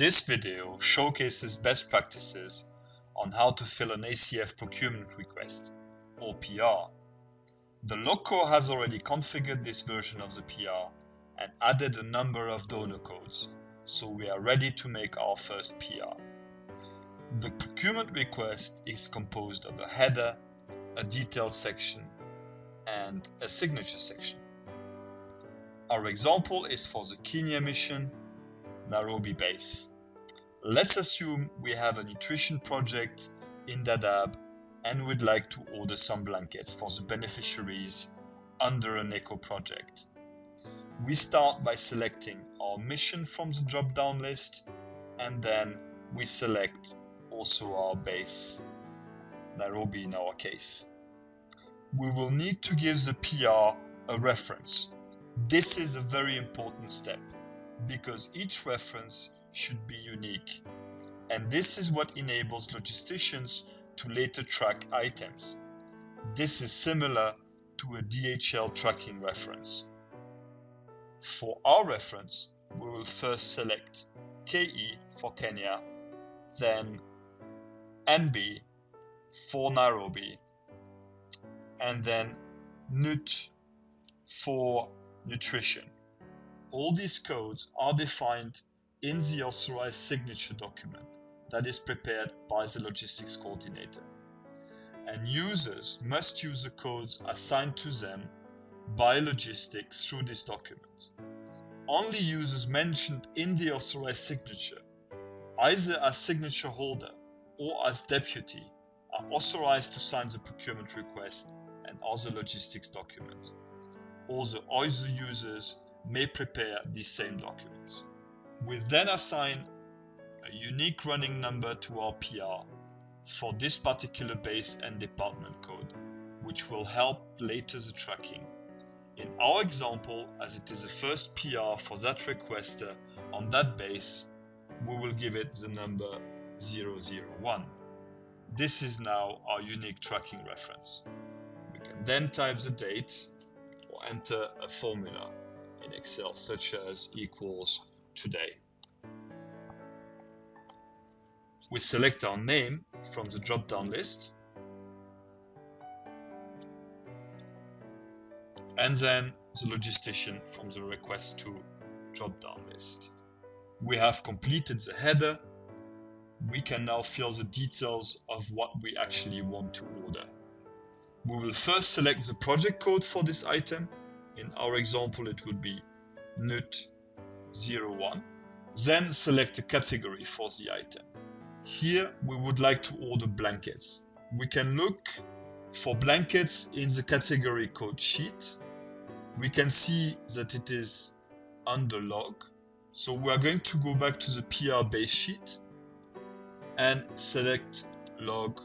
This video showcases best practices on how to fill an ACF procurement request, or PR. The loco has already configured this version of the PR and added a number of donor codes, so we are ready to make our first PR. The procurement request is composed of a header, a details section, and a signature section. Our example is for the Kenya mission, Nairobi base. Let's assume we have a nutrition project in Dadaab and would like to order some blankets for the beneficiaries under an eco project. We start by selecting our mission from the drop-down list, and then we select also our base, Nairobi in our case. We will need to give the PR a reference. This is a very important step because each reference should be unique, and this is what enables logisticians to later track items. This is similar to a DHL tracking reference. For our reference, we will first select KE for Kenya, then NB for Nairobi, and then NUT for nutrition. All these codes are defined in the authorized signature document that is prepared by the logistics coordinator. And users must use the codes assigned to them by logistics through this document. Only users mentioned in the authorized signature, either as signature holder or as deputy, are authorized to sign the procurement request and other logistics documents. Also, other users may prepare these same documents. We then assign a unique running number to our PR for this particular base and department code, which will help later the tracking. In our example, as it is the first PR for that requester on that base, we will give it the number 001. This is now our unique tracking reference. We can then type the date or enter a formula in Excel such as equals today. We select our name from the drop-down list and then the logistician from the request to drop-down list. We have completed the header. We can now fill the details of what we actually want to order. We will first select the project code for this item. In our example, it would be NUT 01. Then select a category for the item. Here we would like to order blankets. We can look for blankets in the category code sheet. We can see that it is under log. So we are going to go back to the PR base sheet and select log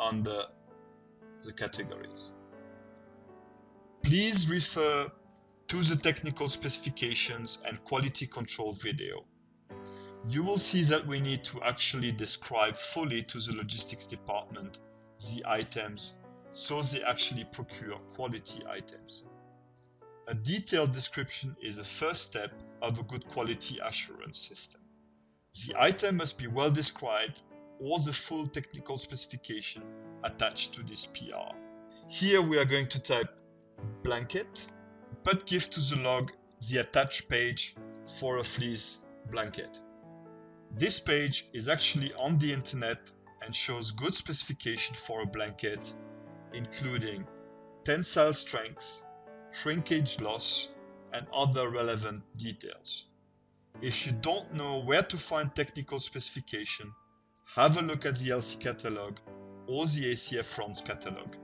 under the categories. Please refer to the technical specifications and quality control video. You will see that we need to actually describe fully to the logistics department the items so they actually procure quality items. A detailed description is a first step of a good quality assurance system. The item must be well described or the full technical specification attached to this PR. Here we are going to type blanket, but give to the log the attached page for a fleece blanket. This page is actually on the internet and shows good specification for a blanket, including tensile strength, shrinkage loss, and other relevant details. If you don't know where to find technical specification, have a look at the LC catalog or the ACF France catalog,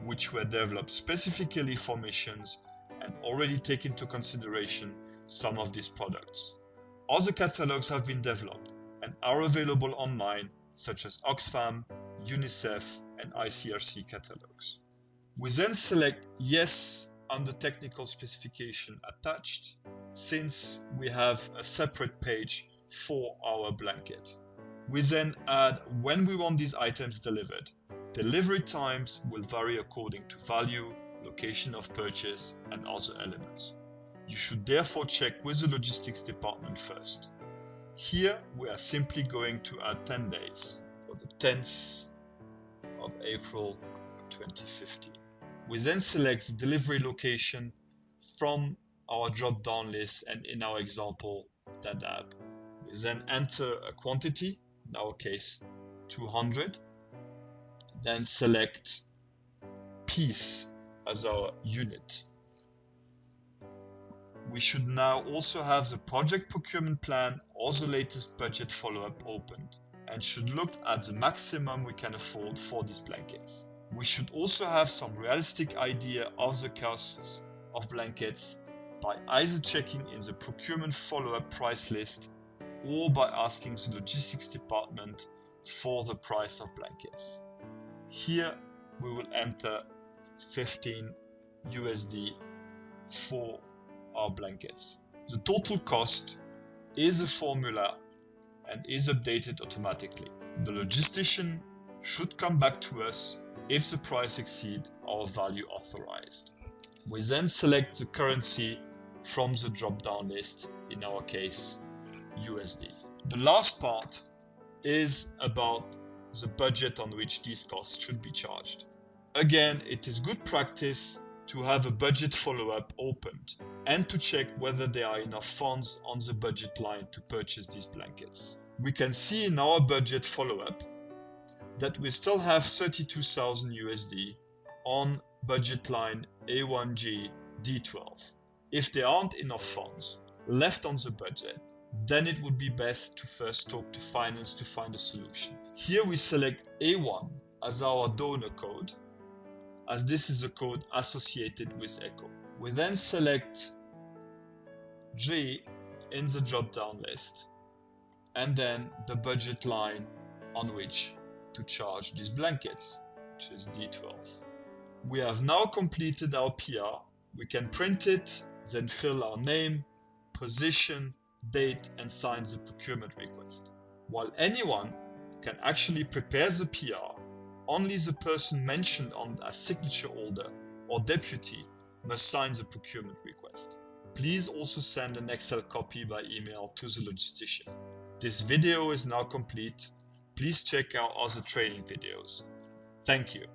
which were developed specifically for missions and already take into consideration some of these products. Other catalogs have been developed and are available online, such as Oxfam, UNICEF, and ICRC catalogs. We then select Yes under technical specification attached, since we have a separate page for our blanket. We then add when we want these items delivered. Delivery times will vary according to value, location of purchase, and other elements. You should therefore check with the logistics department first. Here we are simply going to add 10 days for the 10th of April 2015. We then select the delivery location from our drop-down list, and in our example, Dadab. We then enter a quantity, in our case 200, then select piece as our unit. We should now also have the project procurement plan or the latest budget follow-up opened, and should look at the maximum we can afford for these blankets. We should also have some realistic idea of the costs of blankets by either checking in the procurement follow-up price list or by asking the logistics department for the price of blankets. Here we will enter 15 USD for our blankets. The total cost is a formula and is updated automatically. The logistician should come back to us if the price exceeds our value authorized. We then select the currency from the drop-down list, in our case USD. The last part is about the budget on which these costs should be charged. Again, it is good practice to have a budget follow-up opened and to check whether there are enough funds on the budget line to purchase these blankets. We can see in our budget follow-up that we still have 32,000 USD on budget line A1G D12. If there aren't enough funds left on the budget, then it would be best to first talk to finance to find a solution. Here we select A1 as our donor code, as this is the code associated with ECHO. We then select G in the drop-down list, and then the budget line on which to charge these blankets, which is D12. We have now completed our PR. We can print it, then fill our name, position, date, and sign the procurement request. While anyone can actually prepare the PR, only the person mentioned on as signature holder or deputy must sign the procurement request. Please also send an Excel copy by email to the logistician. This video is now complete. Please check our other training videos. Thank you.